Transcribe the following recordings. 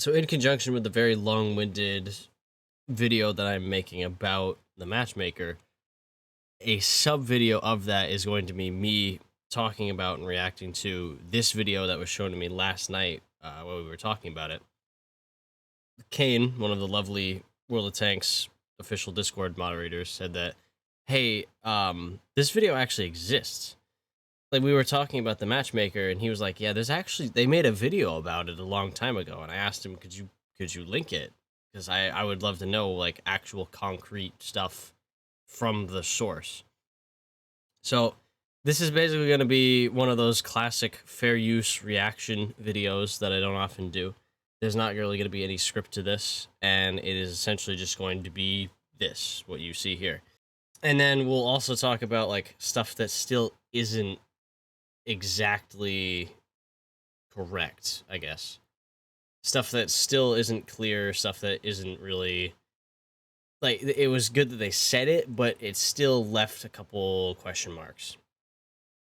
So in conjunction with the very long-winded video that I'm making about the Matchmaker, a sub-video of that is going to be me talking about and reacting to this video that was shown to me last night while we were talking about it. Kane, one of the lovely World of Tanks official Discord moderators, said that, hey, this video actually exists. Like, we were talking about the Matchmaker, and he was like, yeah, they made a video about it a long time ago. And I asked him, could you link it? Because I would love to know, like, actual concrete stuff from the source. So this is basically going to be one of those classic fair use reaction videos that I don't often do. There's not really going to be any script to this, and it is essentially just going to be this, what you see here. And then we'll also talk about, like, stuff that still isn't exactly correct, I guess. Stuff that still isn't clear, stuff that isn't really... Like, it was good that they said it, but it still left a couple question marks.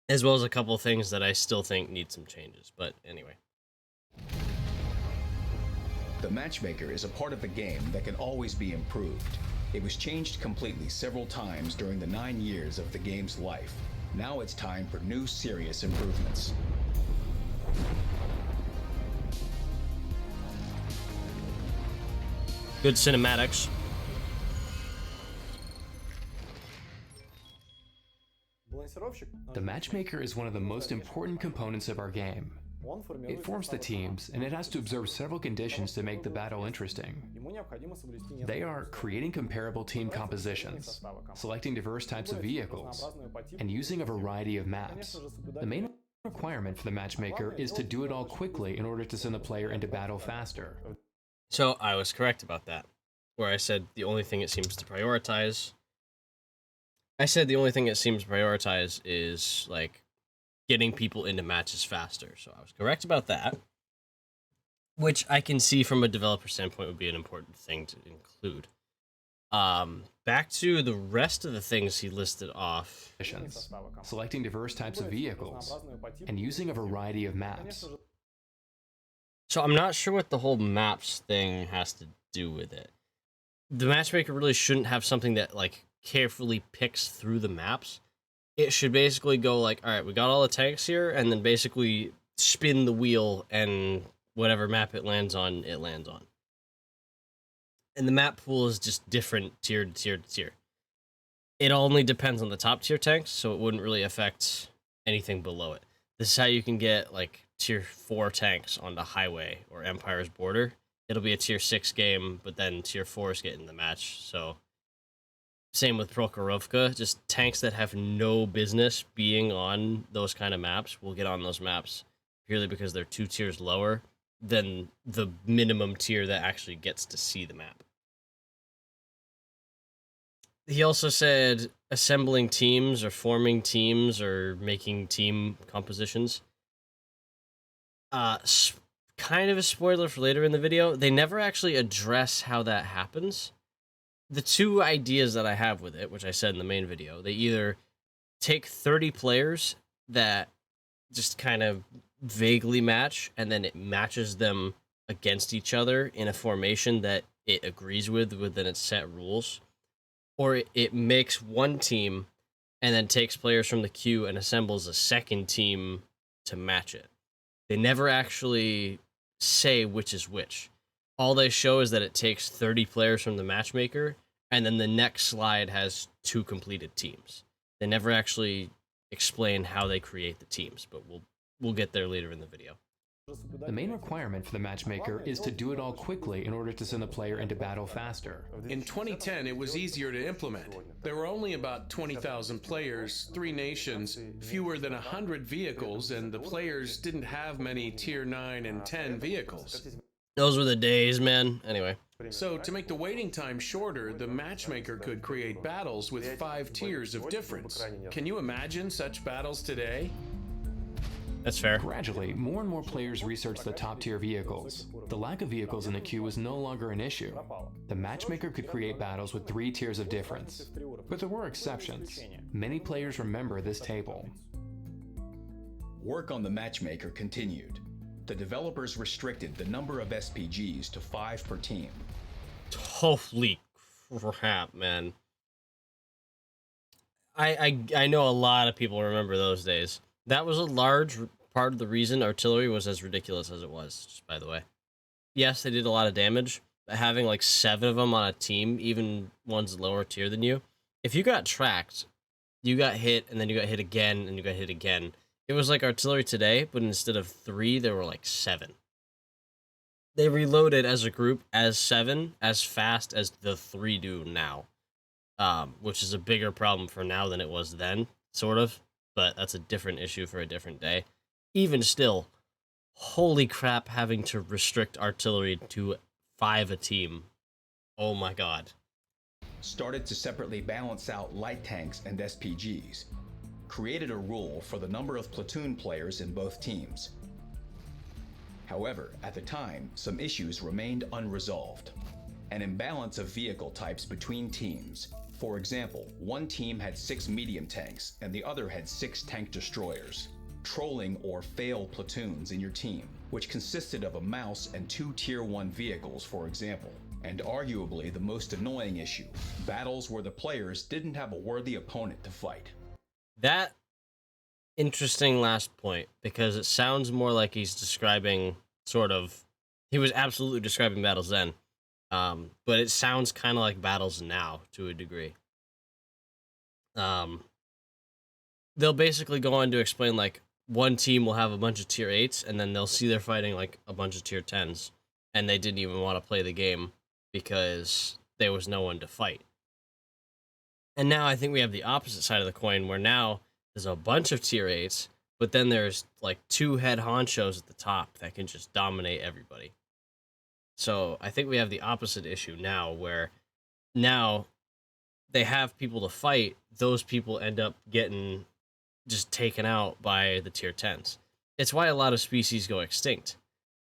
As well as a couple things that I still think need some changes, but anyway. The Matchmaker is a part of the game that can always be improved. It was changed completely several times during the 9 years of the game's life. Now it's time for new serious improvements. Good cinematics. The Matchmaker is one of the most important components of our game. It forms the teams, and it has to observe several conditions to make the battle interesting. They are creating comparable team compositions, selecting diverse types of vehicles, and using a variety of maps. The main requirement for the Matchmaker is to do it all quickly in order to send the player into battle faster. So I was correct about that, where I said the only thing it seems to prioritize... is, like, getting people into matches faster. So I was correct about that, which I can see from a developer standpoint would be an important thing to include. Back to the rest of the things he listed off. Selecting diverse types of vehicles, and using a variety of maps. So I'm not sure what the whole maps thing has to do with it. The Matchmaker really shouldn't have something that, like, carefully picks through the maps. It should basically go like, all right, we got all the tanks here, and then basically spin the wheel, and whatever map it lands on, it lands on. And the map pool is just different tier to tier to tier. It only depends on the top tier tanks, so it wouldn't really affect anything below it. This is how you can get, like, tier 4 tanks onto Highway or Empire's Border. It'll be a tier 6 game, but then tier 4s get in the match, so... Same with Prokhorovka, just tanks that have no business being on those kind of maps will get on those maps purely because they're 2 tiers lower than the minimum tier that actually gets to see the map. He also said assembling teams or forming teams or making team compositions. Kind of a spoiler for later in the video, they never actually address how that happens. The two ideas that I have with it, which I said in the main video, they either take 30 players that just kind of vaguely match, and then it matches them against each other in a formation that it agrees with within its set rules, or it makes one team and then takes players from the queue and assembles a second team to match it. They never actually say which is which. All they show is that it takes 30 players from the Matchmaker, and then the next slide has 2 completed teams. They never actually explain how they create the teams, but we'll get there later in the video. The main requirement for the Matchmaker is to do it all quickly in order to send the player into battle faster. In 2010, it was easier to implement. There were only about 20,000 players, 3 nations, fewer than 100 vehicles, and the players didn't have many tier 9 and 10 vehicles. Those were the days, man. Anyway. So, to make the waiting time shorter, the Matchmaker could create battles with 5 tiers of difference. Can you imagine such battles today? That's fair. Gradually, more and more players researched the top-tier vehicles. The lack of vehicles in the queue was no longer an issue. The Matchmaker could create battles with 3 tiers of difference. But there were exceptions. Many players remember this table. Work on the Matchmaker continued. the developers restricted the number of SPGs to 5 per team. Holy crap, man. I know a lot of people remember those days. That was a large part of the reason artillery was as ridiculous as it was, just by the way. Yes, they did a lot of damage, but having like 7 of them on a team, even ones lower tier than you, if you got tracked, you got hit, and then you got hit again, and you got hit again. It was like artillery today, but instead of 3, there were like 7. They reloaded as a group as 7 as fast as the 3 do now, which is a bigger problem for now than it was then, sort of. But that's a different issue for a different day. Even still, holy crap, having to restrict artillery to 5 a team. Oh my god. Started to separately balance out light tanks and SPGs. Created a rule for the number of platoon players in both teams. However, at the time, some issues remained unresolved. An imbalance of vehicle types between teams. For example, one team had 6 medium tanks and the other had 6 tank destroyers. Trolling or fail platoons in your team, which consisted of a mouse and 2 tier 1 vehicles, for example. And arguably the most annoying issue, battles where the players didn't have a worthy opponent to fight. That interesting last point, because it sounds more like he's describing he was absolutely describing battles then, but it sounds kind of like battles now to a degree. They'll basically go on to explain like one team will have a bunch of tier 8s and then they'll see they're fighting like a bunch of tier 10s and they didn't even want to play the game because there was no one to fight. And now I think we have the opposite side of the coin where now there's a bunch of tier 8s, but then there's like 2 head honchos at the top that can just dominate everybody. So I think we have the opposite issue now where now they have people to fight. Those people end up getting just taken out by the tier 10s. It's why a lot of species go extinct,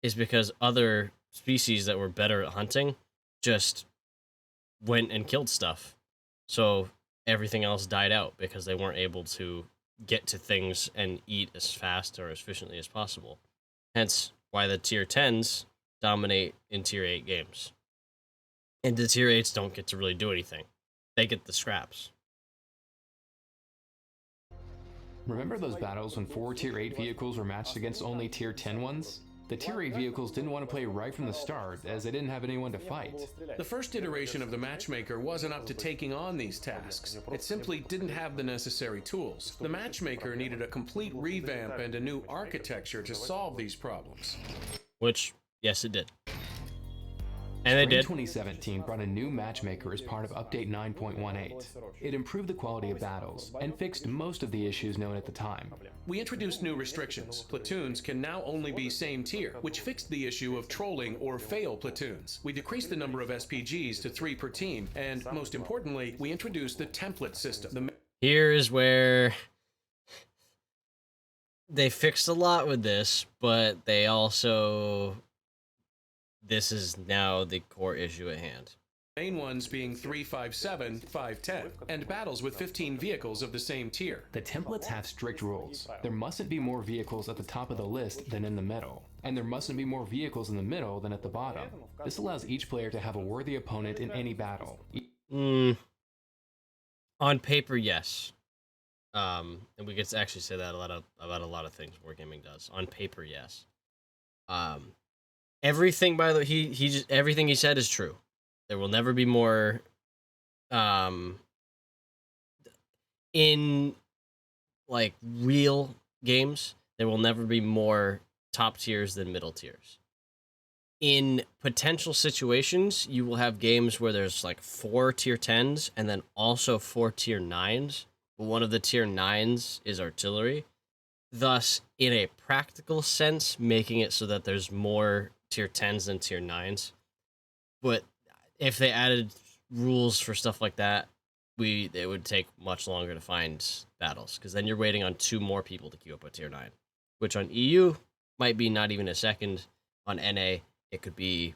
is because other species that were better at hunting just went and killed stuff. So everything else died out because they weren't able to get to things and eat as fast or as efficiently as possible. Hence why the tier 10s dominate in tier 8 games. And the tier 8s don't get to really do anything. They get the scraps. Remember those battles when 4 tier 8 vehicles were matched against only tier 10 ones? The tier 8 vehicles didn't want to play right from the start, as they didn't have anyone to fight. The first iteration of the Matchmaker wasn't up to taking on these tasks. It simply didn't have the necessary tools. The Matchmaker needed a complete revamp and a new architecture to solve these problems. Which, yes, it did. And they Spring did. 2017 brought a new Matchmaker as part of Update 9.18. It improved the quality of battles, and fixed most of the issues known at the time. We introduced new restrictions. Platoons can now only be same tier, which fixed the issue of trolling or fail platoons. We decreased the number of SPGs to 3 per team, and most importantly, we introduced the template system. Here is where they fixed a lot with this, but they also... This is now the core issue at hand. Main ones being 357, 510, and battles with 15 vehicles of the same tier. The templates have strict rules. There mustn't be more vehicles at the top of the list than in the middle, and there mustn't be more vehicles in the middle than at the bottom. This allows each player to have a worthy opponent in any battle. On paper, yes. And we could actually say that about a lot of things wargaming does. On paper, yes. Everything, by the way, he just everything he said is true. There will never be more in like real games, there will never be more top tiers than middle tiers. In potential situations, you will have games where there's like 4 tier 10s and then also 4 tier 9s. But one of the tier 9s is artillery. Thus, in a practical sense, making it so that there's more tier 10s than tier 9s. But if they added rules for stuff like that, it would take much longer to find battles, because then you're waiting on 2 more people to queue up a tier 9, which on EU might be not even a second. On NA, it could be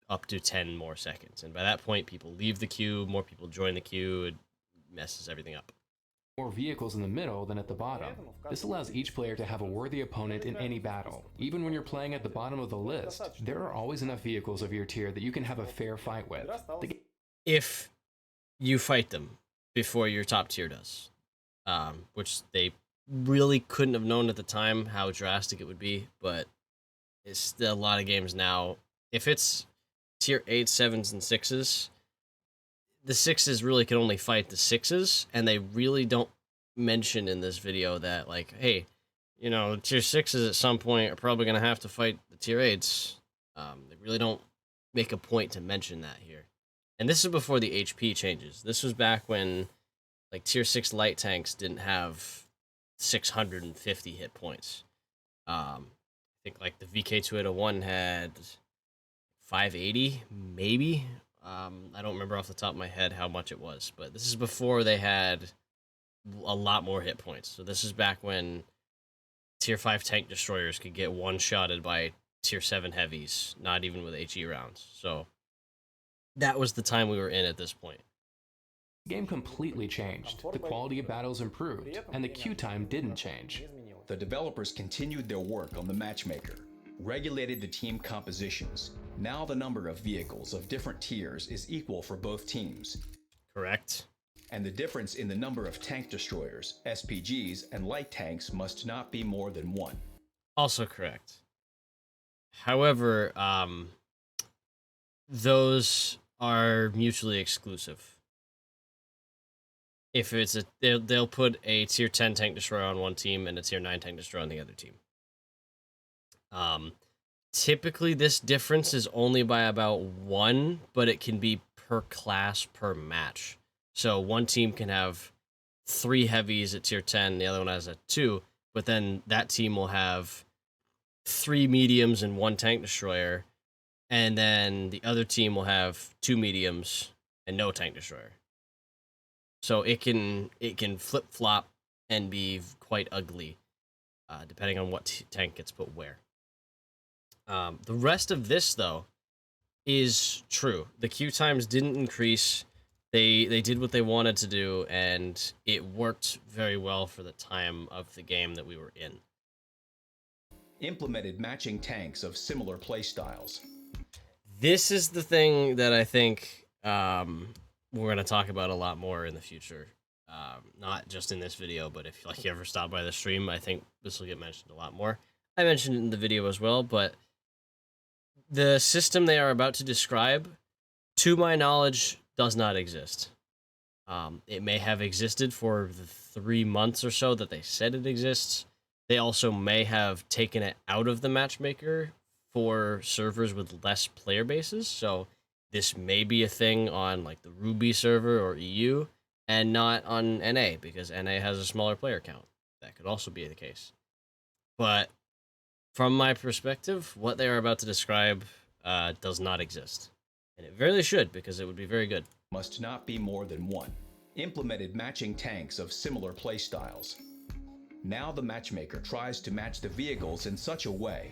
up to 10 more seconds. And by that point, people leave the queue, more people join the queue, it messes everything up. more vehicles in the middle than at the bottom. This allows each player to have a worthy opponent in any battle. Even when you're playing at the bottom of the list, there are always enough vehicles of your tier that you can have a fair fight with. If you fight them before your top tier does, which they really couldn't have known at the time how drastic it would be, but it's still a lot of games now. If it's tier 8s, 7s, and 6s, the 6s really can only fight the 6s, and they really don't mention in this video that, like, hey, you know, tier 6s at some point are probably going to have to fight the tier 8s. They really don't make a point to mention that here. And this is before the HP changes. This was back when, like, tier 6 light tanks didn't have 650 hit points. I think, like, the VK2801 had 580, maybe. I don't remember off the top of my head how much it was, but this is before they had a lot more hit points. So this is back when tier 5 tank destroyers could get one-shotted by tier 7 heavies, not even with HE rounds. So that was the time we were in at this point. The game completely changed. The quality of battles improved, and the queue time didn't change. The developers continued their work on the Matchmaker, regulated the team compositions. Now the number of vehicles of different tiers is equal for both teams. Correct. And the difference in the number of tank destroyers, SPGs, and light tanks must not be more than 1. Also correct. However, those are mutually exclusive. If it's they'll put a tier 10 tank destroyer on one team and a tier 9 tank destroyer on the other team. Typically this difference is only by about 1, but it can be per class per match. So one team can have 3 heavies at tier 10, the other one has a 2, but then that team will have 3 mediums and 1 tank destroyer, and then the other team will have 2 mediums and no tank destroyer. So it can flip-flop and be quite ugly, depending on what tank gets put where. The rest of this, though, is true. The queue times didn't increase. They did what they wanted to do, and it worked very well for the time of the game that we were in. Implemented matching tanks of similar playstyles. This is the thing that I think we're going to talk about a lot more in the future. Not just in this video, but if you ever stop by the stream, I think this will get mentioned a lot more. I mentioned it in the video as well, but the system they are about to describe, to my knowledge, does not exist. It may have existed for the 3 months or so that they said it exists. They also may have taken it out of the Matchmaker for servers with less player bases. So this may be a thing on like the Ruby server or EU and not on NA because NA has a smaller player count. That could also be the case. But from my perspective, what they are about to describe does not exist. And it really should, because it would be very good. Must not be more than 1. Implemented matching tanks of similar playstyles. Now the Matchmaker tries to match the vehicles in such a way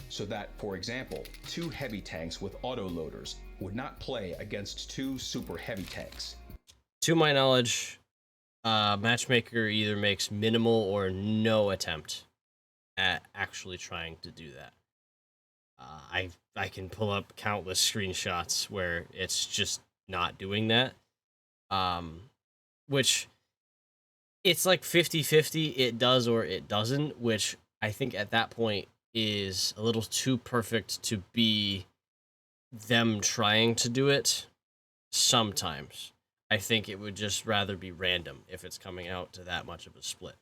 so that, for example, 2 heavy tanks with autoloaders would not play against 2 super heavy tanks. To my knowledge, Matchmaker either makes minimal or no attempt at actually trying to do that. I can pull up countless screenshots where it's just not doing that. Which, it's like 50-50, it does or it doesn't, which I think at that point is a little too perfect to be them trying to do it sometimes. I think it would just rather be random if it's coming out to that much of a split.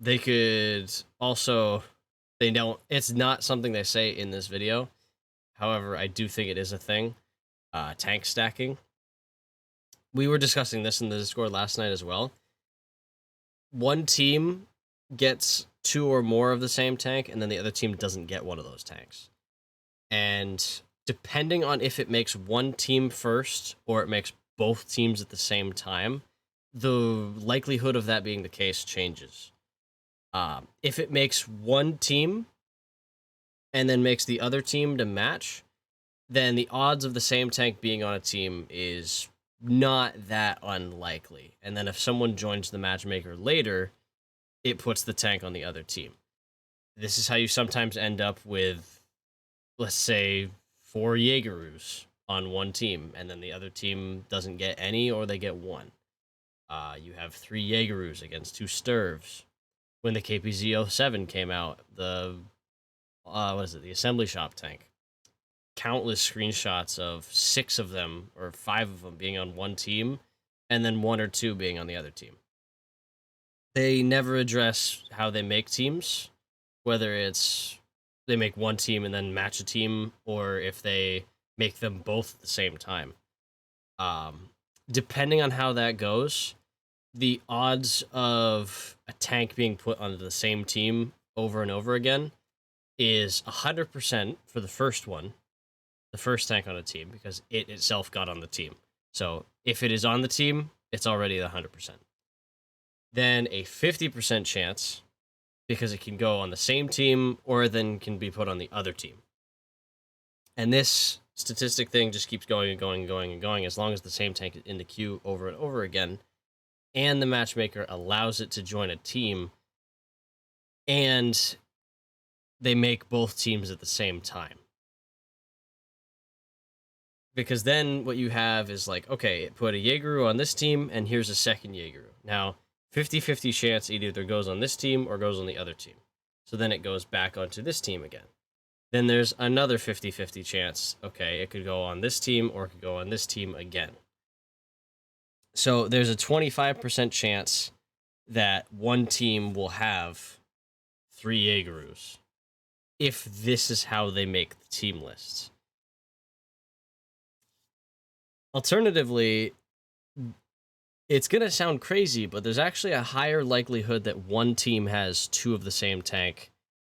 They could also, they don't, it's not something they say in this video. However, I do think it is a thing. Tank stacking. We were discussing this in the Discord last night as well. One team gets 2 or more of the same tank, and then the other team doesn't get one of those tanks. And depending on if it makes one team first or it makes both teams at the same time, the likelihood of that being the case changes. If it makes one team and then makes the other team to match, then the odds of the same tank being on a team is not that unlikely. And then if someone joins the matchmaker later, it puts the tank on the other team. This is how you sometimes end up with, let's say, 4 Jaegeroos on one team, and then the other team doesn't get any, or they get 1. You have 3 Jaegeroos against 2 Sturvs. When the KPZ-07 came out, the the assembly shop tank, countless screenshots of 6 of them or 5 of them being on one team, and then 1 or 2 being on the other team. They never address how they make teams, whether it's they make one team and then match a team, or if they make them both at the same time. Depending on how that goes, the odds of a tank being put onto the same team over and over again is 100% for the first one, the first tank on a team, because it itself got on the team. So if it is on the team, it's already 100%. Then a 50% chance, because it can go on the same team or then can be put on the other team. And this statistic thing just keeps going and going and going and going as long as the same tank is in the queue over and over again, and the matchmaker allows it to join a team, and they make both teams at the same time. Because then what you have is like, okay, put a Jaegeru on this team, and here's a second Jaegeru. Now, 50-50 chance it either goes on this team or goes on the other team. So then it goes back onto this team again. Then there's another 50-50 chance, okay, it could go on this team or it could go on this team again. So there's a 25% chance that one team will have 3 Jaegerus if this is how they make the team lists. Alternatively, it's going to sound crazy, but there's actually a higher likelihood that one team has 2 of the same tank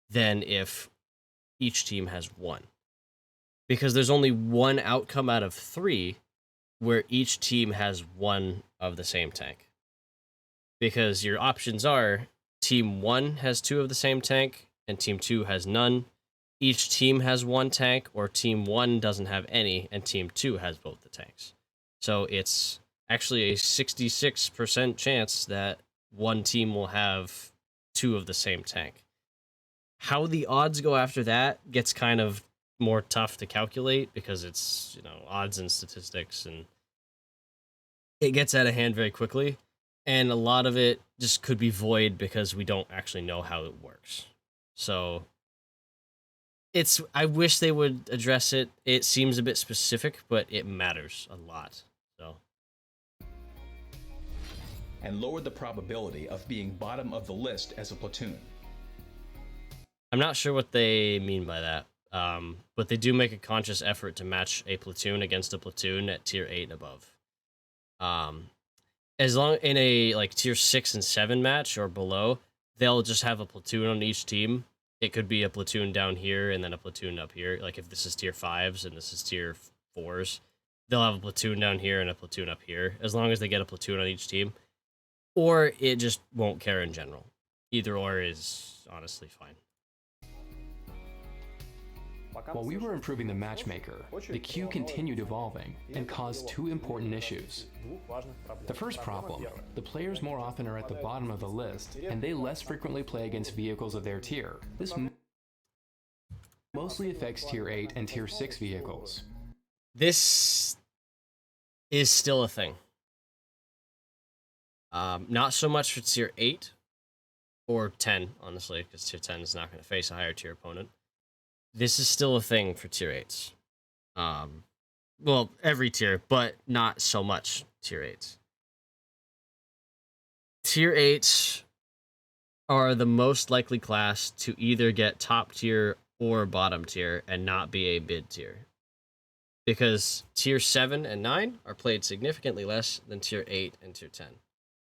than if each team has 1. Because there's only 1 outcome out of 3 where each team has 1 of the same tank. Because your options are team 1 has 2 of the same tank and team 2 has none. Each team has 1 tank, or team 1 doesn't have any and team 2 has both the tanks. So it's actually a 66% chance that one team will have 2 of the same tank. How the odds go after that gets kind of more tough to calculate because it's, odds and statistics, and it gets out of hand very quickly. And a lot of it just could be void because we don't actually know how it works. So I wish they would address it. It seems a bit specific, but it matters a lot. So. And lower the probability of being bottom of the list as a platoon. I'm not sure what they mean by that, but they do make a conscious effort to match a platoon against a platoon at tier 8 and above. As long in a tier 6 and 7 match or below, they'll just have a platoon on each team. It could be a platoon down here and then a platoon up here. Like if this is tier 5s and this is tier 4s, they'll have a platoon down here and a platoon up here, as long as they get a platoon on each team. Or it just won't care in general. Either or is honestly fine. While we were improving the matchmaker, the queue continued evolving and caused 2 important issues. The first problem, the players more often are at the bottom of the list, and they less frequently play against vehicles of their tier. This mostly affects tier 8 and tier 6 vehicles. This is still a thing. Not so much for tier 8 or 10, honestly, because tier 10 is not going to face a higher tier opponent. This is still a thing for tier 8s. Well, every tier, but not so much tier 8s. Tier 8s are the most likely class to either get top tier or bottom tier and not be a mid tier. Because tier 7 and 9 are played significantly less than tier 8 and tier 10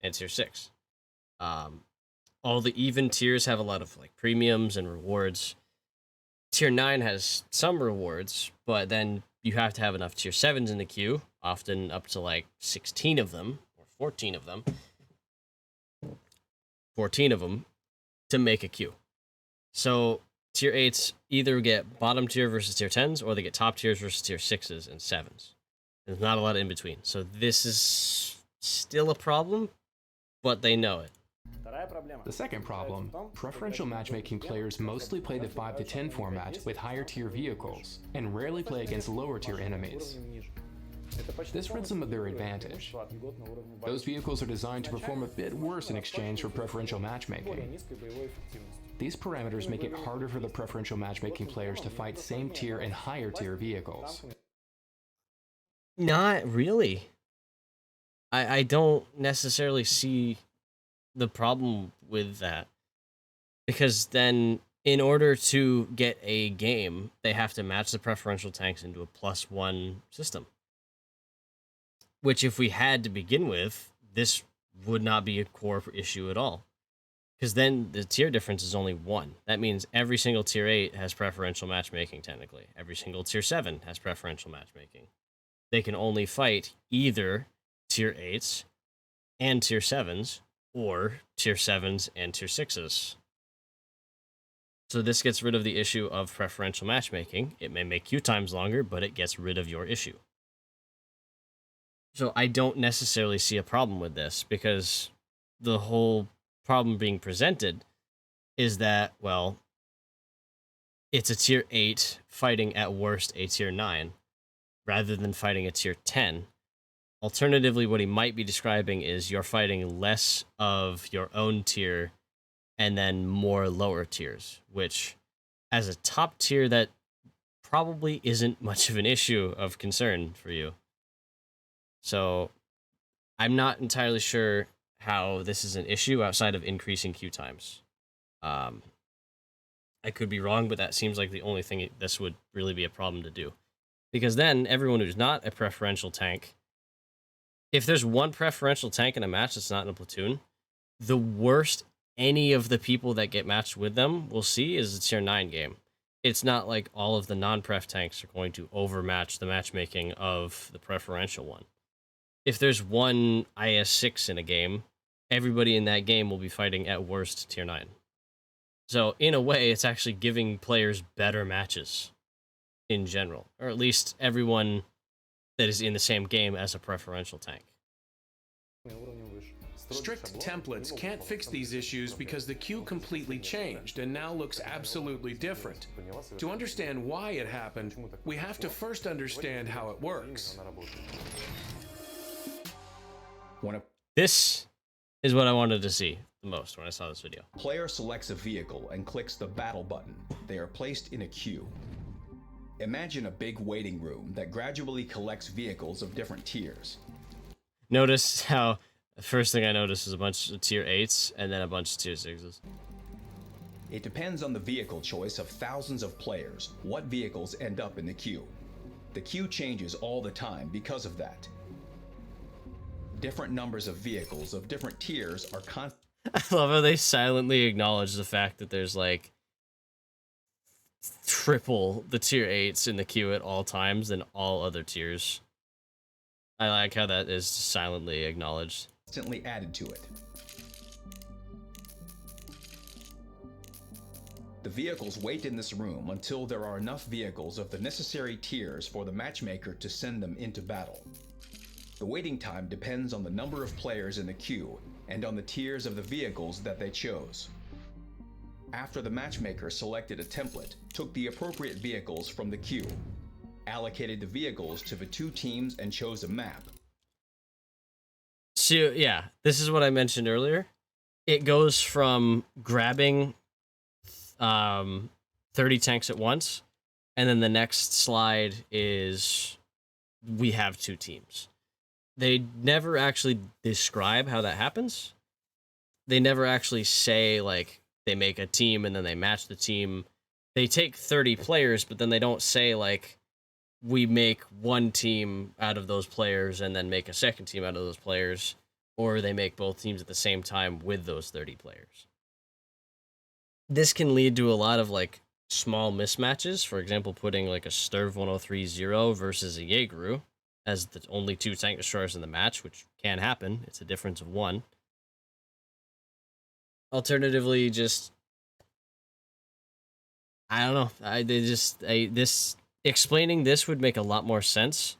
and tier 6. All the even tiers have a lot of premiums and rewards. Tier 9 has some rewards, but then you have to have enough tier 7s in the queue, often up to 16 of them, or 14 of them. 14 of them to make a queue. So tier 8s either get bottom tier versus tier 10s, or they get top tiers versus tier 6s and 7s. There's not a lot in between. So this is still a problem, but they know it. The second problem, preferential matchmaking players mostly play the 5 to 10 format with higher tier vehicles, and rarely play against lower tier enemies. This rids them of their advantage. Those vehicles are designed to perform a bit worse in exchange for preferential matchmaking. These parameters make it harder for the preferential matchmaking players to fight same tier and higher tier vehicles. Not really. I don't necessarily see the problem with that. Because then, in order to get a game, they have to match the preferential tanks into a +1 system. Which, if we had to begin with, this would not be a core issue at all. Because then the tier difference is only 1. That means every single tier 8 has preferential matchmaking, technically. Every single tier 7 has preferential matchmaking. They can only fight either tier 8s and tier 7s, or tier 7s and tier 6s. So this gets rid of the issue of preferential matchmaking. It may make queue times longer, but it gets rid of your issue. So I don't necessarily see a problem with this, because the whole problem being presented is that, well, it's a tier 8 fighting at worst a tier 9, rather than fighting a tier 10. Alternatively, what he might be describing is you're fighting less of your own tier and then more lower tiers, which, as a top tier, that probably isn't much of an issue of concern for you. So I'm not entirely sure how this is an issue outside of increasing queue times. I could be wrong, but that seems like the only thing this would really be a problem to do. Because then everyone who's not a preferential tank, if there's one preferential tank in a match that's not in a platoon, the worst any of the people that get matched with them will see is a tier 9 game. It's not like all of the non-pref tanks are going to overmatch the matchmaking of the preferential one. If there's one IS-6 in a game, everybody in that game will be fighting at worst tier 9. So in a way, it's actually giving players better matches in general, or at least everyone that is in the same game as a preferential tank. Strict templates can't fix these issues because the queue completely changed and now looks absolutely different. To understand why it happened, we have to first understand how it works. This is what I wanted to see the most when I saw this video. Player selects a vehicle and clicks the battle button. They are placed in a queue. Imagine a big waiting room that gradually collects vehicles of different tiers. Notice how the first thing I noticed is a bunch of tier 8s and then a bunch of tier 6s. It depends on the vehicle choice of thousands of players what vehicles end up in the queue. The queue changes all the time because of that. Different numbers of vehicles of different tiers are I love how they silently acknowledge the fact that there's like triple the tier 8s in the queue at all times than all other tiers. I like how that is silently acknowledged. Constantly added to it. The vehicles wait in this room until there are enough vehicles of the necessary tiers for the matchmaker to send them into battle. The waiting time depends on the number of players in the queue and on the tiers of the vehicles that they chose. After the matchmaker selected a template, took the appropriate vehicles from the queue, allocated the vehicles to the two teams and chose a map. So yeah, this is what I mentioned earlier. It goes from grabbing 30 tanks at once, and then the next slide is we have two teams. They never actually describe how that happens. They never actually say, like, they make a team and then they match the team. They take 30 players, but then they don't say, like, we make one team out of those players and then make a second team out of those players, or they make both teams at the same time with those 30 players. This can lead to a lot of, like, small mismatches. For example, putting, like, a Sturv 103-0 versus a Jaegeru as the only two tank destroyers in the match, which can happen. It's a difference of one. Alternatively, just, I don't know. Explaining this would make a lot more sense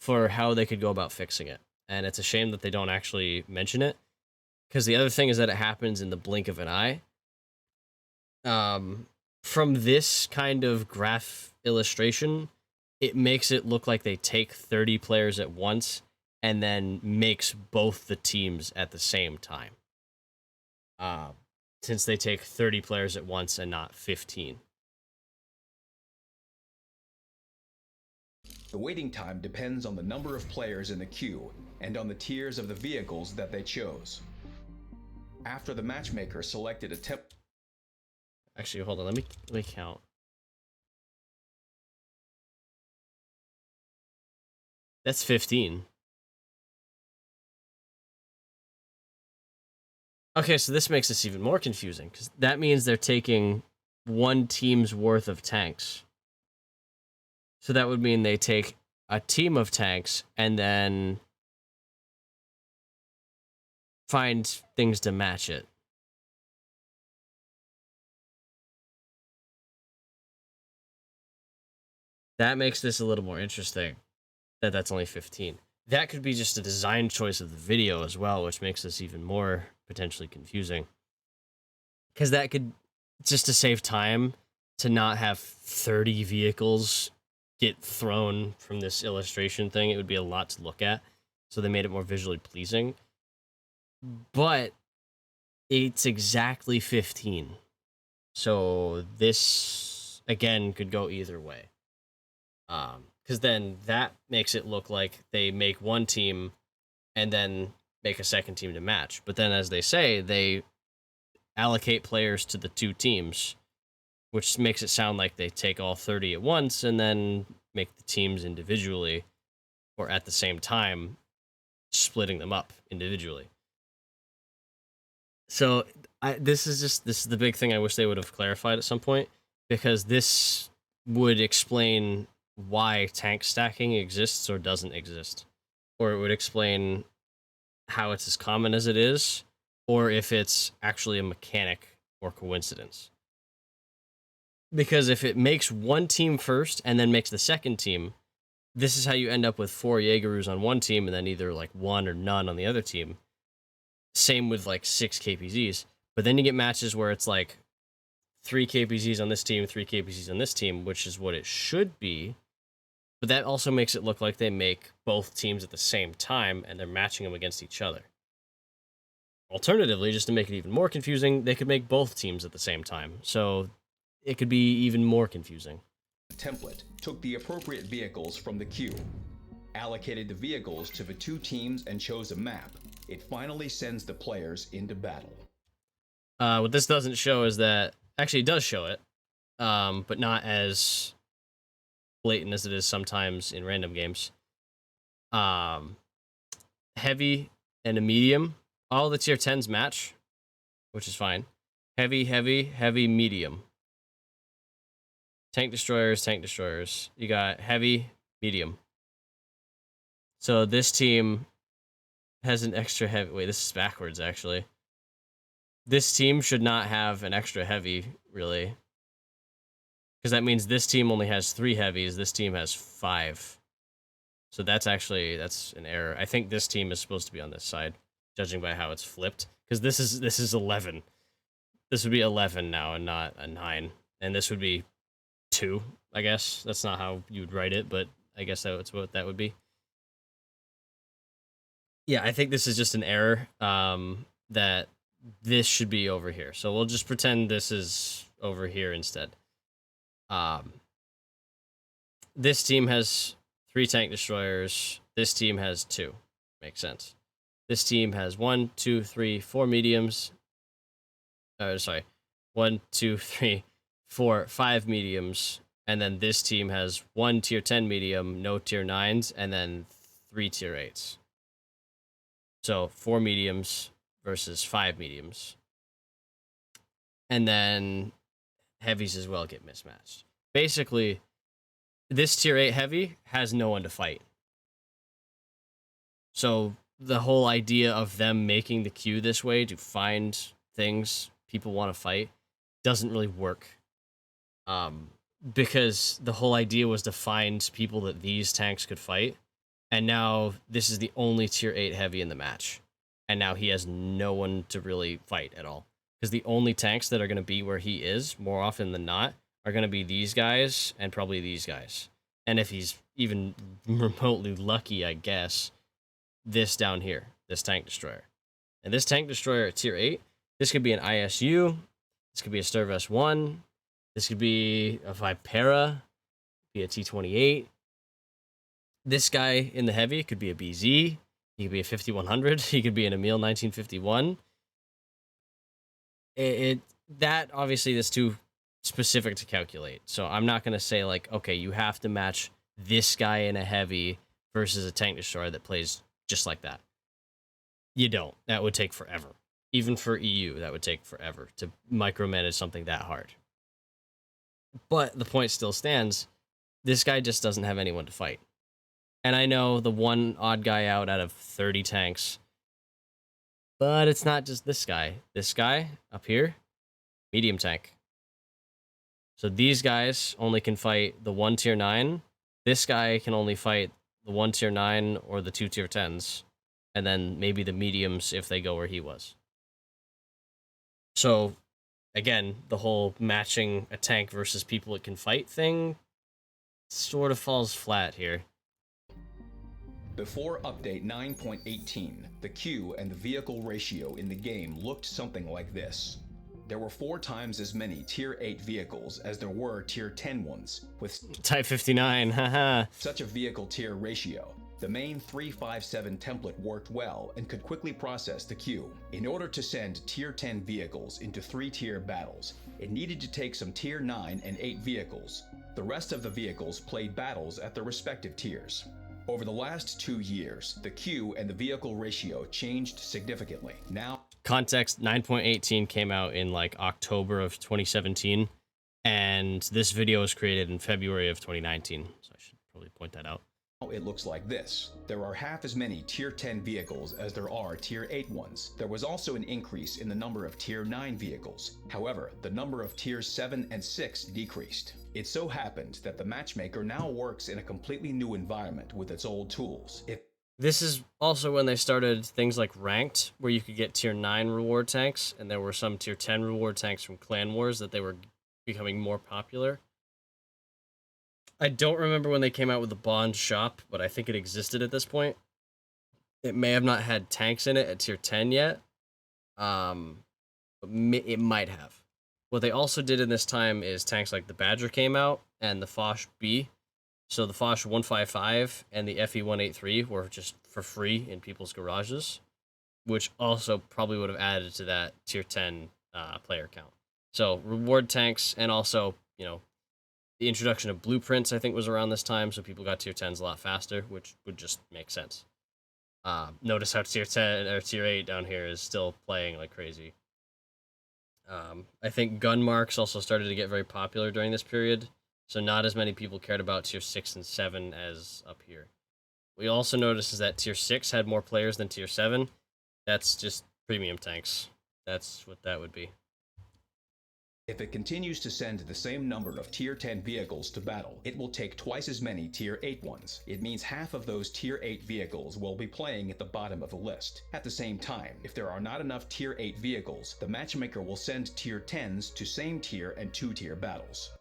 for how they could go about fixing it. And it's a shame that they don't actually mention it, because the other thing is that it happens in the blink of an eye. From this kind of graph illustration, it makes it look like they take 30 players at once and then makes both the teams at the same time. Since they take 30 players at once and not 15. The waiting time depends on the number of players in the queue and on the tiers of the vehicles that they chose. After the matchmaker selected a temp... Actually, hold on, let me count. That's 15. Okay, so this makes this even more confusing, because that means they're taking one team's worth of tanks. So that would mean they take a team of tanks and then find things to match it. That makes this a little more interesting, that that's only 15. That could be just a design choice of the video as well, which makes this even more potentially confusing. Because that could, just to save time, to not have 30 vehicles get thrown from this illustration thing, it would be a lot to look at. So they made it more visually pleasing. But it's exactly 15. So this, again, could go either way. Because then that makes it look like they make one team and then make a second team to match. But then, as they say, they allocate players to the two teams, which makes it sound like they take all 30 at once and then make the teams individually, or at the same time, splitting them up individually. So this is the big thing I wish they would have clarified at some point, because this would explain why tank stacking exists or doesn't exist. Or it would explain how it's as common as it is, or if it's actually a mechanic or coincidence. Because if it makes one team first and then makes the second team, this is how you end up with 4 Jaegeroos on one team and then either like 1 or none on the other team. Same with like 6 KPZs. But then you get matches where it's like 3 KPZs on this team, 3 KPZs on this team, which is what it should be. But that also makes it look like they make both teams at the same time and they're matching them against each other. Alternatively, just to make it even more confusing, they could make both teams at the same time. So it could be even more confusing. Template took the appropriate vehicles from the queue, allocated the vehicles to the two teams, and chose a map. It finally sends the players into battle. What this doesn't show is that... Actually, it does show it, but not as blatant as it is sometimes in random games. Heavy and a medium. All the tier 10s match, which is fine. Heavy, heavy, heavy, medium. Tank destroyers, tank destroyers. You got heavy, medium. So this team has an extra heavy... Wait, this is backwards, actually. This team should not have an extra heavy, really. Because that means this team only has 3 heavies, this team has 5. So that's an error. I think this team is supposed to be on this side, judging by how it's flipped. Because this is 11. This would be 11 now and not a 9. And this would be 2, I guess. That's not how you would write it, but I guess that's what that would be. Yeah, I think this is just an error, that this should be over here. So we'll just pretend this is over here instead. This team has 3 tank destroyers. This team has 2. Makes sense. This team has 1, 2, 3, 4 mediums. 1, 2, 3, 4, 5 mediums. And then this team has 1 tier 10 medium, no tier 9s, and then 3 tier 8s. So 4 mediums versus 5 mediums. And then heavies as well get mismatched. Basically, this tier 8 heavy has no one to fight. So the whole idea of them making the queue this way to find things people want to fight doesn't really work. Because the whole idea was to find people that these tanks could fight. And now this is the only tier 8 heavy in the match. And now he has no one to really fight at all. Because the only tanks that are going to be where he is, more often than not, are going to be these guys and probably these guys. And if he's even remotely lucky, I guess, this down here, this tank destroyer. And this tank destroyer at tier 8, this could be an ISU, this could be a Sturv S1, this could be a Vipera, be a T28. This guy in the heavy could be a BZ, he could be a 5100, he could be an Emil 1951. That obviously is too specific to calculate. So I'm not going to say like, okay, you have to match this guy in a heavy versus a tank destroyer that plays just like that. You don't. That would take forever. Even for EU, that would take forever to micromanage something that hard. But the point still stands. This guy just doesn't have anyone to fight. And I know the one odd guy out of 30 tanks, but it's not just this guy. This guy up here, medium tank. So these guys only can fight the 1 tier 9. This guy can only fight the 1 tier 9 or the 2 tier 10s. And then maybe the mediums if they go where he was. So, again, the whole matching a tank versus people it can fight thing sort of falls flat here. Before update 9.18, the queue and the vehicle ratio in the game looked something like this. There were 4 times as many tier 8 vehicles as there were tier 10 ones, with Type 59, haha. such a vehicle tier ratio. The main 357 template worked well and could quickly process the queue. In order to send tier 10 vehicles into 3-tier battles, it needed to take some tier 9 and 8 vehicles. The rest of the vehicles played battles at their respective tiers. Over the last 2 years, the queue and the vehicle ratio changed significantly. Now, Context 9.18 came out in like October of 2017, and this video was created in February of 2019, so I should probably point that out. it looks like this. There are half as many tier 10 vehicles as there are tier 8 ones. There was also an increase in the number of tier 9 vehicles. However, the number of tier 7 and 6 decreased. It so happened that the Matchmaker now works in a completely new environment with its old tools. This is also when they started things like Ranked, where you could get tier 9 reward tanks, and there were some tier 10 reward tanks from Clan Wars that they were becoming more popular. I don't remember when they came out with the Bond shop, but I think it existed at this point. It may have not had tanks in it at tier 10 yet. But it might have. What they also did in this time is tanks like the Badger came out, and the Foch B. So the Foch 155 and the FE 183 were just for free in people's garages, which also probably would have added to that tier 10 player count. So reward tanks, and also, you know, the introduction of blueprints, I think, was around this time, so people got tier 10s a lot faster, which would just make sense. Notice how tier 10 or tier 8 down here is still playing like crazy. I think gun marks also started to get very popular during this period, so not as many people cared about tier 6 and 7 as up here. We also noticed is that tier 6 had more players than tier 7. That's just premium tanks. That's what that would be. If it continues to send the same number of tier 10 vehicles to battle, it will take twice as many tier 8 ones. It means half of those tier 8 vehicles will be playing at the bottom of the list. At the same time, if there are not enough tier 8 vehicles, the Matchmaker will send tier 10s to same tier and 2-tier battles.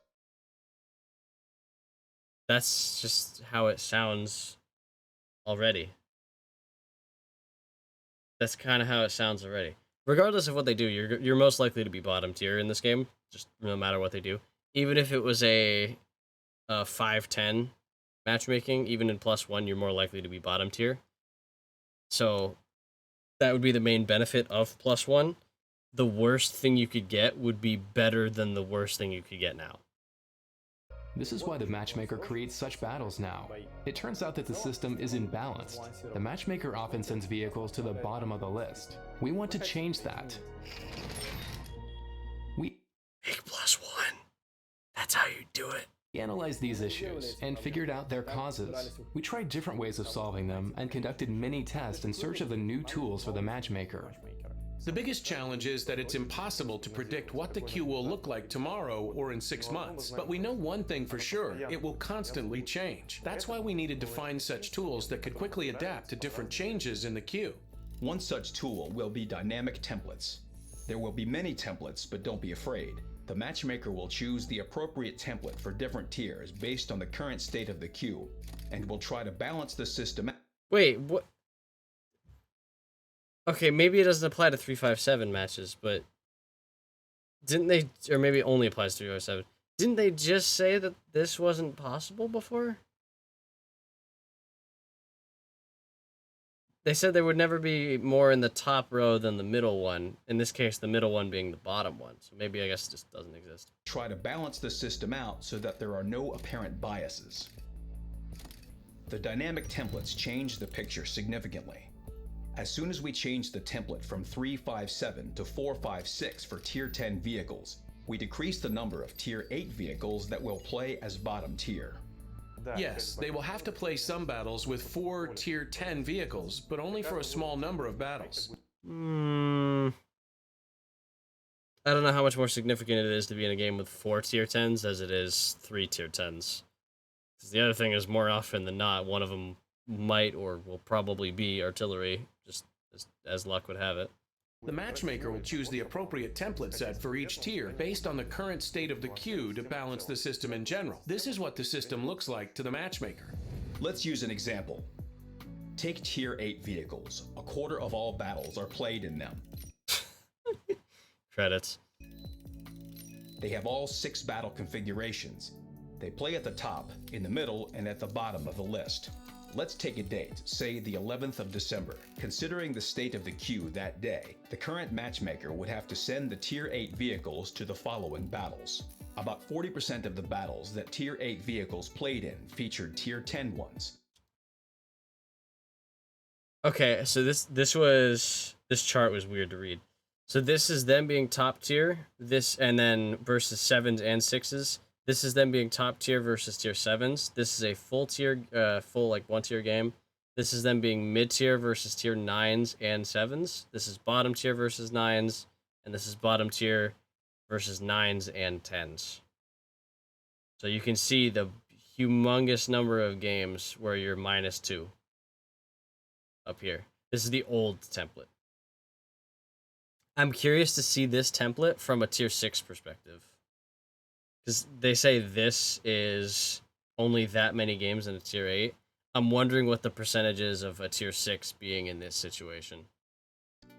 That's just how it sounds already. That's kind of how it sounds already. Regardless of what they do, you're most likely to be bottom tier in this game, just no matter what they do. Even if it was a 5-10 matchmaking, even in +1, you're more likely to be bottom tier. So that would be the main benefit of +1. The worst thing you could get would be better than the worst thing you could get now. This is why the Matchmaker creates such battles now. It turns out that the system is imbalanced. The Matchmaker often sends vehicles to the bottom of the list. We want to change that. We Make +1. That's how you do it. analyzed these issues and figured out their causes. We tried different ways of solving them and conducted many tests in search of the new tools for the Matchmaker. The biggest challenge is that it's impossible to predict what the queue will look like tomorrow or in 6 months. But we know one thing for sure, it will constantly change. That's why we needed to find such tools that could quickly adapt to different changes in the queue. One such tool will be dynamic templates. There will be many templates, but don't be afraid. The matchmaker will choose the appropriate template for different tiers based on the current state of the queue, and will try to balance the system. Wait, what? Okay, maybe it doesn't apply to 357 matches, but didn't they, or maybe it only applies to 357. Didn't they just say that this wasn't possible before? They said there would never be more in the top row than the middle one. In this case, the middle one being the bottom one. So maybe, I guess, it just doesn't exist. Try to balance the system out so that there are no apparent biases. The dynamic templates change the picture significantly. As soon as we change the template from 357 to 456 for Tier 10 vehicles, we decrease the number of Tier 8 vehicles that will play as bottom tier. Yes, they will have to play some battles with 4 Tier 10 vehicles, but only for a small number of battles. I don't know how much more significant it is to be in a game with 4 Tier 10s as it is 3 Tier 10s. Because the other thing is, more often than not, one of them might or will probably be artillery, just as luck would have it. The matchmaker will choose the appropriate template set for each tier based on the current state of the queue to balance the system in general. This is what the system looks like to the matchmaker. Let's use an example. Take Tier 8 vehicles. A quarter of all battles are played in them. Credits. They have all 6 battle configurations. They play at the top, in the middle, and at the bottom of the list. Let's take a date, say the 11th of December. Considering the state of the queue that day, the current matchmaker would have to send the Tier 8 vehicles to the following battles. About 40% of the battles that Tier 8 vehicles played in featured Tier 10 ones. Okay, so this chart was weird to read. So this is them being top tier, this, and then versus 7s and 6s. This is them being top tier versus tier 7s. This is a full tier, full like 1 tier game. This is them being mid tier versus tier 9s and 7s. This is bottom tier versus 9s, and this is bottom tier versus 9s and 10s. So you can see the humongous number of games where you're -2 up here. This is the old template. I'm curious to see this template from a tier 6 perspective. Because they say this is only that many games in a tier 8. I'm wondering what the percentage is of a tier 6 being in this situation.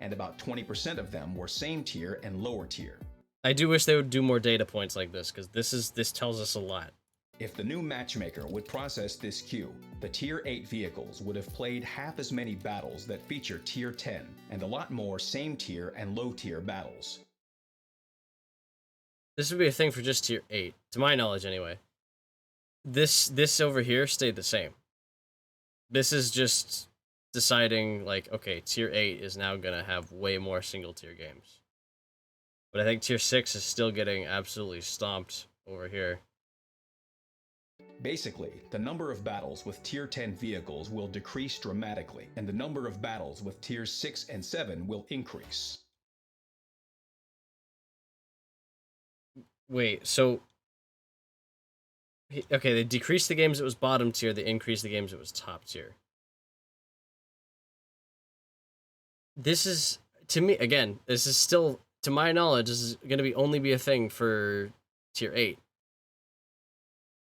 And about 20% of them were same tier and lower tier. I do wish they would do more data points like this, because this tells us a lot. If the new matchmaker would process this queue, the Tier 8 vehicles would have played half as many battles that feature Tier 10, and a lot more same tier and low tier battles. This would be a thing for just tier 8, to my knowledge anyway. This over here stayed the same. This is just deciding, like, okay, tier 8 is now going to have way more single tier games. But I think tier 6 is still getting absolutely stomped over here. Basically, the number of battles with Tier 10 vehicles will decrease dramatically, and the number of battles with Tiers 6 and 7 will increase. Wait, so... Okay, they decreased the games that was bottom tier, they increased the games that was top tier. This is, to me, again, this is still, to my knowledge, this is going to only be a thing for tier 8.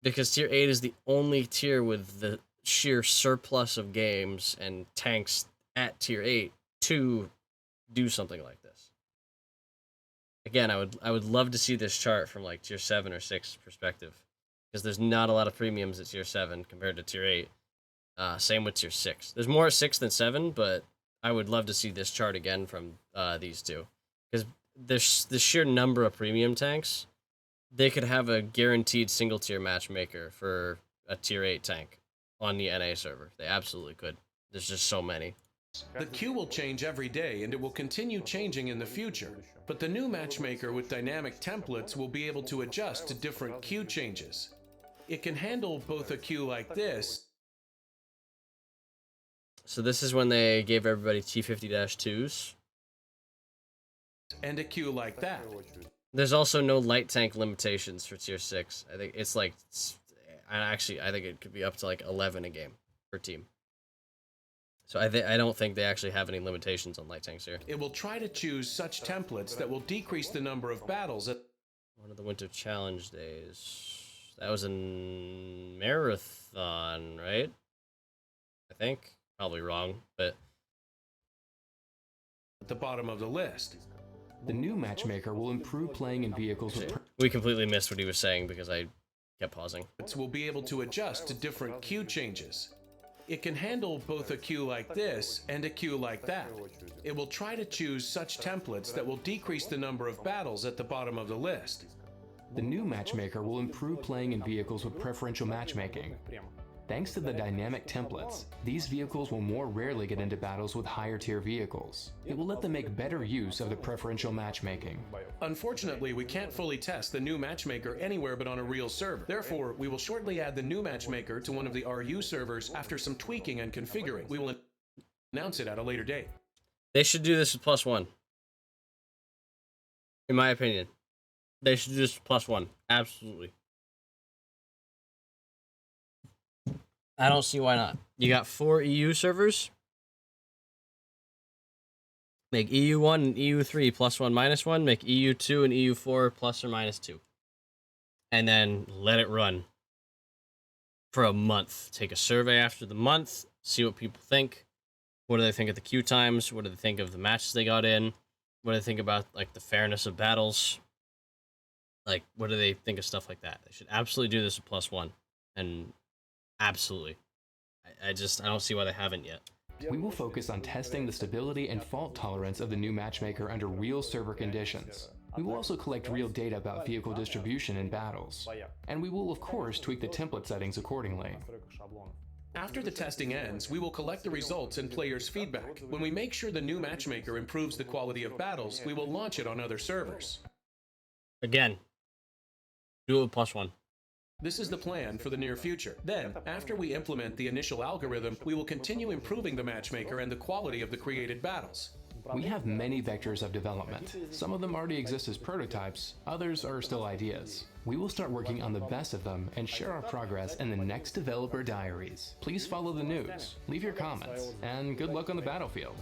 Because tier 8 is the only tier with the sheer surplus of games and tanks at tier 8 to do something like this. Again, I would love to see this chart from like tier 7 or 6 perspective, because there's not a lot of premiums at tier 7 compared to tier 8. Same with tier 6. There's more at 6 than 7, but I would love to see this chart again from these two, because there's the sheer number of premium tanks. They could have a guaranteed single tier matchmaker for a tier 8 tank on the NA server. They absolutely could. There's just so many. The queue will change every day, and it will continue changing in the future. But the new matchmaker with dynamic templates will be able to adjust to different queue changes. It can handle both a queue like this. So this is when they gave everybody T50-2s. and a queue like that. There's also no light tank limitations for tier 6. I think it's like, I think it could be up to like 11 a game per team. So I don't think they actually have any limitations on light tanks here. It will try to choose such templates that will decrease the number of battles at one of the Winter Challenge days. That was in Marathon, right? I think. Probably wrong, but at the bottom of the list. The new Matchmaker will improve playing in vehicles with... We completely missed what he was saying because I kept pausing. Will be able to adjust to different queue changes. It can handle both a queue like this and a queue like that. It will try to choose such templates that will decrease the number of battles at the bottom of the list. The new Matchmaker will improve playing in vehicles with preferential matchmaking. Thanks to the dynamic templates, these vehicles will more rarely get into battles with higher tier vehicles. It will let them make better use of the preferential matchmaking. Unfortunately, we can't fully test the new Matchmaker anywhere but on a real server. Therefore, we will shortly add the new Matchmaker to one of the RU servers after some tweaking and configuring. We will announce it at a later date. They should do this with +1. In my opinion. They should do this with +1. Absolutely. I don't see why not. You got 4 EU servers. Make EU1 and EU3 +1 -1. Make EU2 and EU4 ±2. And then let it run for a month. Take a survey after the month. See what people think. What do they think of the queue times? What do they think of the matches they got in? What do they think about like the fairness of battles? Like, what do they think of stuff like that? They should absolutely do this with +1. And absolutely. I don't see why they haven't yet. We will focus on testing the stability and fault tolerance of the new Matchmaker under real server conditions. We will also collect real data about vehicle distribution in battles. And we will, of course, tweak the template settings accordingly. After the testing ends, we will collect the results and players' feedback. When we make sure the new Matchmaker improves the quality of battles, we will launch it on other servers. Again, do it with +1. This is the plan for the near future. Then, after we implement the initial algorithm, we will continue improving the Matchmaker and the quality of the created battles. We have many vectors of development. Some of them already exist as prototypes, others are still ideas. We will start working on the best of them and share our progress in the next Developer Diaries. Please follow the news, leave your comments, and good luck on the battlefield.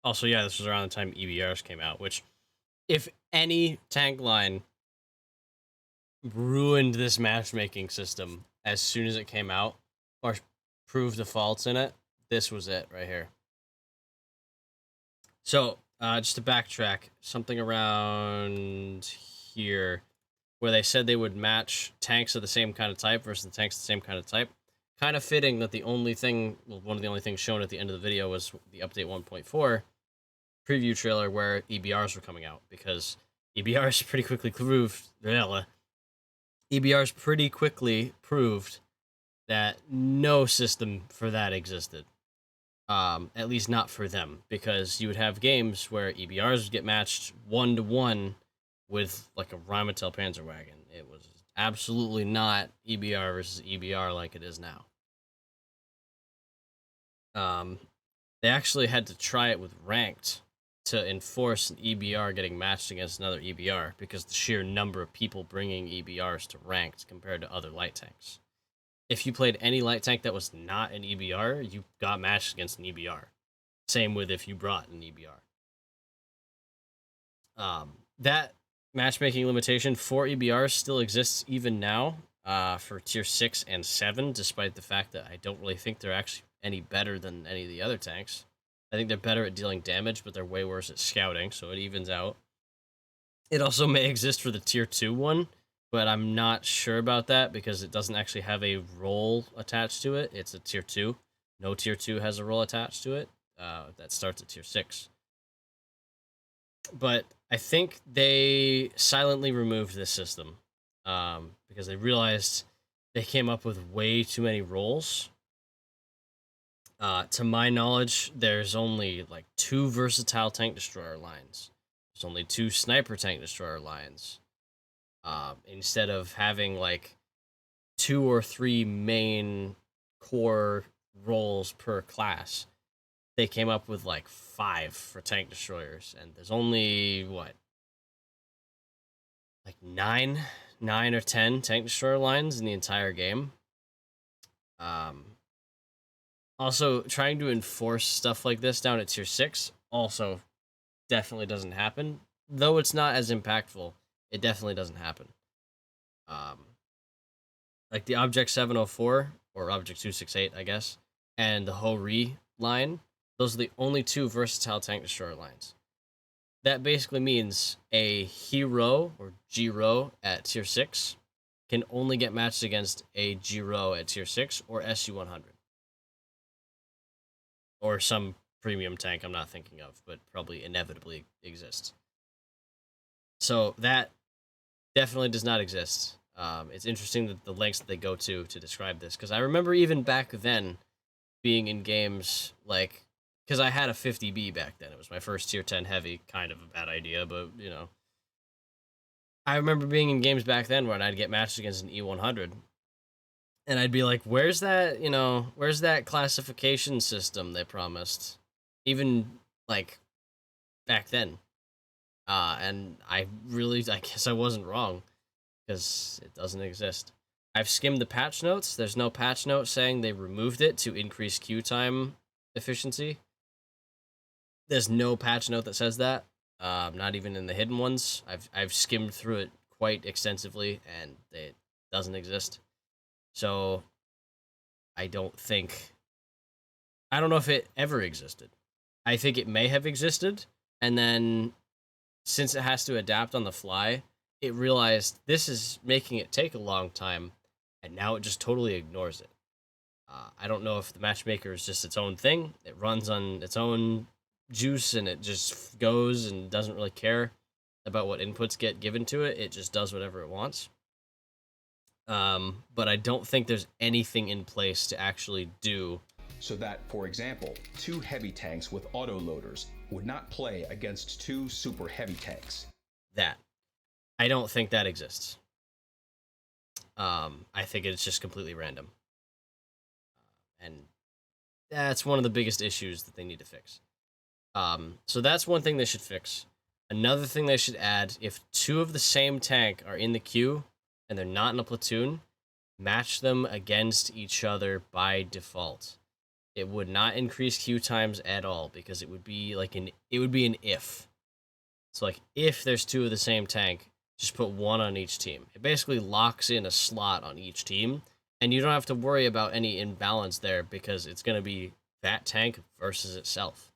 Also, yeah, this was around the time EBRs came out, which, if any tank line ruined this matchmaking system as soon as it came out, or proved the faults in it, this was it right here. So, just to backtrack, something around here, where they said they would match tanks of the same kind of type versus the tanks of the same kind of type. Kind of fitting that the only thing, well, one of the only things shown at the end of the video was the update 1.4 preview trailer where EBRs were coming out, because EBRs pretty quickly proved that no system for that existed. At least not for them, because you would have games where EBRs would get matched 1-to-1 with like a Rheinmetall Panzerwagen. It was absolutely not EBR versus EBR like it is now. They actually had to try it with ranked to enforce an EBR getting matched against another EBR, because the sheer number of people bringing EBRs to ranked compared to other light tanks. If you played any light tank that was not an EBR, you got matched against an EBR. Same with if you brought an EBR. That matchmaking limitation for EBRs still exists even now for tier 6 and 7, despite the fact that I don't really think they're actually any better than any of the other tanks. I think they're better at dealing damage, but they're way worse at scouting, so it evens out. It also may exist for the tier 2 one, but I'm not sure about that because it doesn't actually have a role attached to it. It's a tier 2. No tier 2 has a role attached to it. That starts at tier 6. But I think they silently removed this system because they realized they came up with way too many roles. To my knowledge, there's only like 2 versatile tank destroyer lines. There's only 2 sniper tank destroyer lines. Instead of having like 2 or 3 main core roles per class, they came up with like 5 for tank destroyers, and there's only what, like 9 or 10 tank destroyer lines in the entire game. Also, trying to enforce stuff like this down at tier 6 also definitely doesn't happen. Though it's not as impactful, it definitely doesn't happen. Like the Object 704, or Object 268, I guess, and the Ho-Ri line, those are the only 2 versatile tank destroyer lines. That basically means a hero, or G-Ro, at tier 6 can only get matched against a G-Ro at tier 6 or SU-100. Or some premium tank I'm not thinking of, but probably inevitably exists. So that definitely does not exist. It's interesting that the lengths that they go to describe this, because I remember even back then being in games like, because I had a 50B back then. It was my first tier 10 heavy, kind of a bad idea, but you know. I remember being in games back then when I'd get matched against an E100, and I'd be like, where's that classification system they promised? Even like back then. And I guess I wasn't wrong, because it doesn't exist. I've skimmed the patch notes. There's no patch note saying they removed it to increase queue time efficiency. There's no patch note that says that. Not even in the hidden ones. I've skimmed through it quite extensively, and it doesn't exist. So I don't know if it ever existed. I think it may have existed, and then since it has to adapt on the fly, it realized this is making it take a long time, and now it just totally ignores it. I don't know if the Matchmaker is just its own thing. It runs on its own juice, and it just goes and doesn't really care about what inputs get given to it. It just does whatever it wants. But I don't think there's anything in place to actually do. So that, for example, 2 heavy tanks with autoloaders would not play against 2 super heavy tanks. That. I don't think that exists. I think it's just completely random. And that's one of the biggest issues that they need to fix. So that's one thing they should fix. Another thing they should add, if 2 of the same tank are in the queue and they're not in a platoon, match them against each other by default. It would not increase queue times at all, because it would be like an if. So like if there's 2 of the same tank, just put 1 on each team. It basically locks in a slot on each team, and you don't have to worry about any imbalance there, because it's going to be that tank versus itself.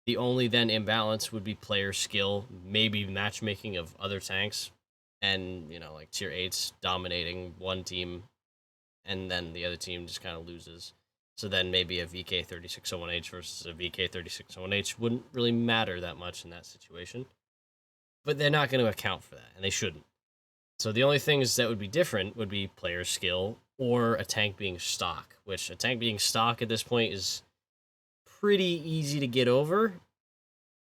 The only then imbalance would be player skill, maybe matchmaking of other tanks, and like tier 8s dominating one team, and then the other team just kind of loses. So then maybe a VK3601H versus a VK3601H wouldn't really matter that much in that situation. But they're not going to account for that, and they shouldn't. So the only things that would be different would be player skill or a tank being stock, which a tank being stock at this point is pretty easy to get over.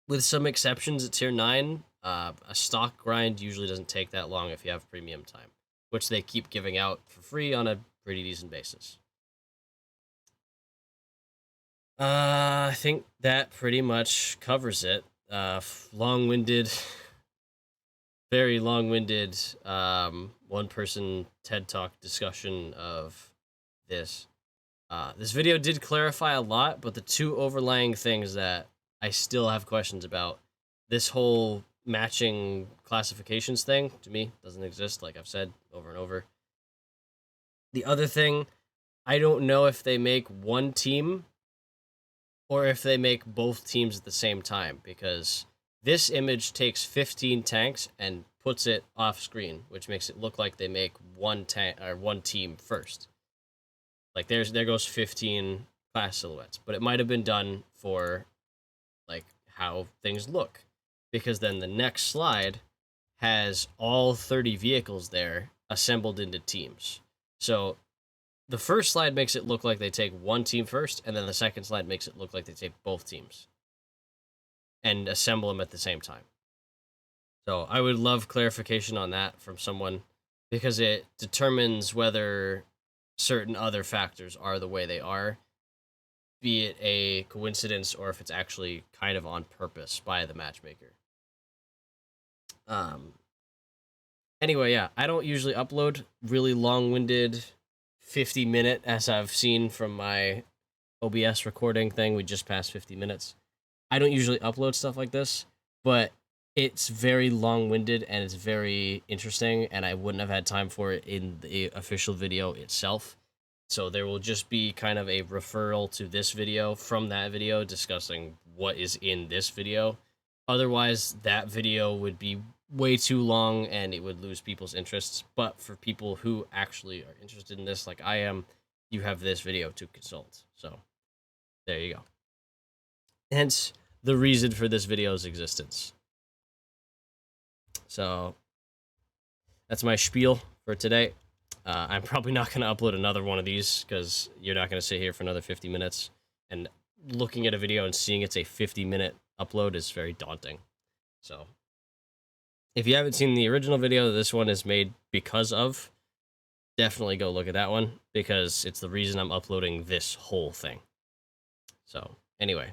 With some exceptions at tier 9, a stock grind usually doesn't take that long if you have premium time, which they keep giving out for free on a pretty decent basis. I think that pretty much covers it. Long-winded, very long-winded, one-person TED Talk discussion of this. This video did clarify a lot, but the 2 overlying things that I still have questions about, this whole matching classifications thing, to me, doesn't exist, like I've said over and over. The other thing, I don't know if they make one team or if they make both teams at the same time, because this image takes 15 tanks and puts it off screen, which makes it look like they make one team first. Like there goes 15 class silhouettes, but it might have been done for like how things look, because then the next slide has all 30 vehicles there assembled into teams. So the first slide makes it look like they take one team first, and then the second slide makes it look like they take both teams and assemble them at the same time. So I would love clarification on that from someone, because it determines whether certain other factors are the way they are. be it a coincidence or if it's actually kind of on purpose by the matchmaker. Anyway, yeah, I don't usually upload really long-winded 50-minute, as I've seen from my OBS recording thing. We just passed 50 minutes. I don't usually upload stuff like this, but it's very long-winded and it's very interesting, and I wouldn't have had time for it in the official video itself. So there will just be kind of a referral to this video from that video discussing what is in this video. Otherwise, that video would be way too long and it would lose people's interests. But for people who actually are interested in this, like I am, you have this video to consult. So there you go. Hence the reason for this video's existence. So that's my spiel for today. I'm probably not going to upload another one of these because you're not going to sit here for another 50 minutes. And looking at a video and seeing it's a 50-minute upload is very daunting. So if you haven't seen the original video that this one is made because of, definitely go look at that one because it's the reason I'm uploading this whole thing. So anyway,